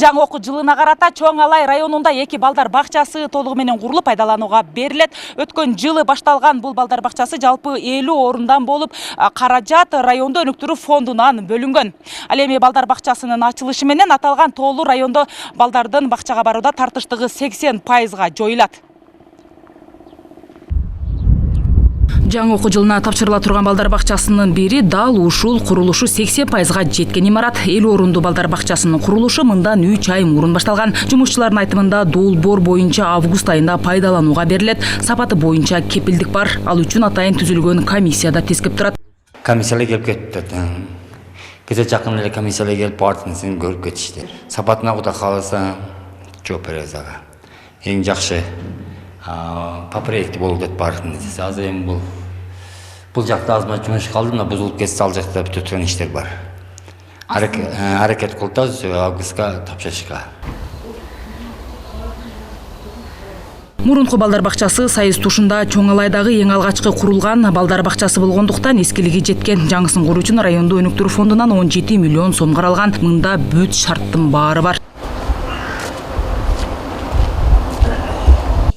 Жаңы окуу жылына карата Чоң Алай районунда 2 балдар бакчасы толугу менен курулуп пайдаланууга берилет. Өткөн жылы башталган бул балдар бакчасы жалпы 50 орундан болуп, каражат райондо өнүктүрүү фондунан бөлүнгөн. Ал эми балдар бакчасынын ачылышы менен аталган тоолуу райондо балдардын бакчага барууда тартыштыгы 80%га жоюлат. Жаңы окуу жылына тапшырыла турган балдар бакчасынын бири дал ушул курулушу 80%га жеткен имарат. 50 орунду балдар бакчасынын курулушу мындан 3 ай мурун башталган. Жумушчулардын айтымында долбоор боюнча август айында пайдаланууга берилет. Сапаты боюнча кепилдик бар. Ал үчүн атайын түзүлгөн комиссияда тескип турат. Комиссиялар келип кетти. Кече жакын эле комиссиялар келип баардыгын көрүп кетишти. Сапатына кудай кааласа жооп беребиз ага. Эң жакшы по проекти болуп кетип баардыгын. Азыр эми бул жакта азмат жумуш калды, мына бузулуп кетсе ал жакта бүтө турган иштер бар. Аракет кылып атабыз августка тапшырышка. Мурунку балдар бакчасы Сайыз тушунда Чоң Алайдагы эң алгачкы курулган балдар бакчасы болгондуктан эскилиги жеткен. Жаңысын куруу үчүн райондо өнүктүрүү фондунан 17 миллион сом каралган. Мында бүт шарттын баары бар.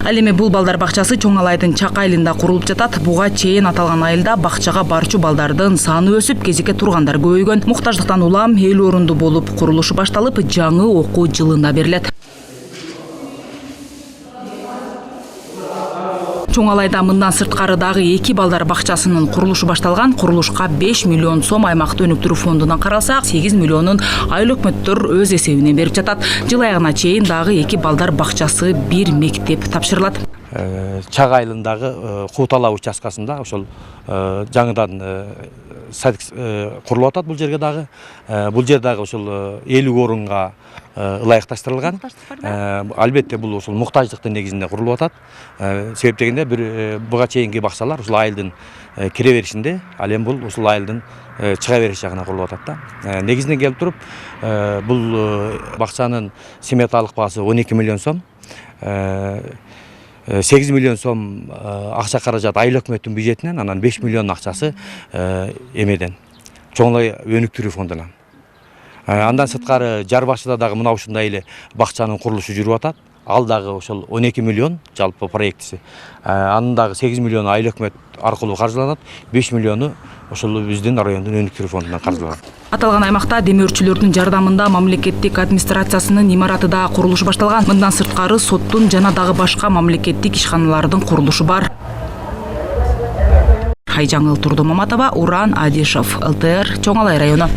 Ал эми бул балдар бакчасы Чоң Алайдын Чак айылында курулуп жатат. Буга чейин аталган айылда бакчага барчу балдардын саны өсүп, кезекке тургандар көбөйгөн. Муктаждыктан улам 50 орунду болуп курулушу башталып, жаңы окуу жылында берилет. Чоң Алайда мындан сырткары дагы 2 балдар бакчасынын курулушу башталган. Курулушка 5 миллион сом аймактык өнүктүрүү фондунан каралса, 8 миллионун айыл өкмөттөр өз эсебинен берип жатат. Жыл аягына чейин дагы 2 балдар бакчасы, 1 мектеп тапшырылат. Чак айылындагы Кутала участкасында ошол жаңыдан садик курулуп атат бул жерге дагы. Бул жер дагы ошол 50 орунга ылайыкташтырылган. Албетте бул ошол муктаждыктын негизинде курулуп атат. Себеп дегенде бир буга чейинки бакчалар ушул айылдын кире беришинде, ал эми бул ушул айылдын чыга бериш жагына курулуп атат да. Негизинен келип туруп, бул бакчанын сметалык баасы 12 миллион сом. 8 миллион сом акча каражат айыл өкмөттүн бюджетинен, анан 5 миллион акчасы эмеден, Чоң Алай өнүктүрүү фондунан. Андан сырткары жар башыда дагы мына ушундай эле бакчанын курулушу жүрүп атат. Ал дагы ошол 12 миллион жалпы проектиси. Анын дагы 8 миллион айыл өкмөт аркылуу каржыланат, 5 миллиону ошол биздин райондун өнүктүрүү фондунан каржыланат. Аталган аймакта демөөрчүлөрдүн жардамында мамлекеттик администрациясынын имараты да курулушу башталган. Мындан сырткары соттун жана дагы башка мамлекеттик ишканалардын курулушу бар. Айжаңыл Турдумаматова, Уран Адишев, ЛТР, Чоң Алай району.